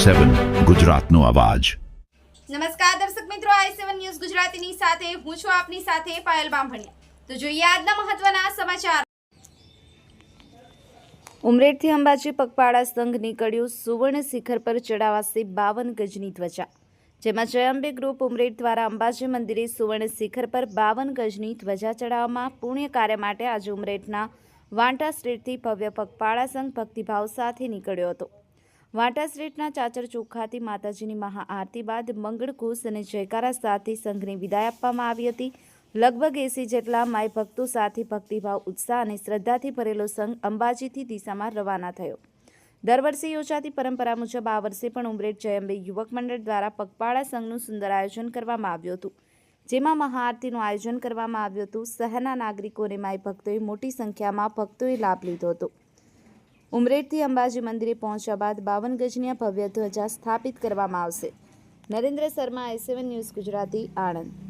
i7 ગુજરાતનો અવાજ। નમસ્કાર દર્શક મિત્રો, i7 ન્યૂઝ ગુજરાતીની સાથે હું છું આપની સાથે પાયલ બામભણિયા। તો જોઈએ આજના મહત્વના સમાચાર। ઉમરેઠથી અંબાજી પગપાળા સંઘ નીકળ્યું સુવર્ણ શિખર પર ચડાવાશે 52 ગજની ધ્વજા, જેમાં જય અંબે ગ્રુપ ઉમરેઠ દ્વારા અંબાજી મંદિરે સુવર્ણ શિખર પર 52 ગજની ધ્વજા ચડાવવામાં પુણ્ય કાર્ય માટે આજે ઉમરેઠના વાંટા સ્ટ્રીટથી ભવ્ય પગપાળા સંઘ ભક્તિભાવ સાથે નીકળ્યો હતો। વાંટા સ્ટ્રીટના ચાચર ચોક ખાતે માતાજીની મહાઆરતી બાદ મંગળઘોષ અને જયકારા સાથે સંઘને વિદાય આપવામાં આવી હતી। લગભગ 80 જેટલા માય ભક્તો સાથે ભક્તિભાવ, ઉત્સાહ અને શ્રદ્ધાથી ભરેલો સંઘ અંબાજીથી દિશામાં રવાના થયો। દર વર્ષે યોજાતી પરંપરા મુજબ આ વર્ષે પણ ઉમરેઠ જય અંબે યુવક મંડળ દ્વારા પગપાળા સંઘનું સુંદર આયોજન કરવામાં આવ્યું હતું, જેમાં મહાઆરતીનું આયોજન કરવામાં આવ્યું હતું। શહેરના નાગરિકો અને માય ભક્તોએ મોટી સંખ્યામાં ભક્તોએ લાભ લીધો હતો। ઉમરેઠથી અંબાજી મંદિરે પહોંચ્યા બાદ 52 ગજની ભવ્ય ધ્વજા સ્થાપિત કરવામાં આવશે। Narendra Sharma, i7 news Gujarati, Anand.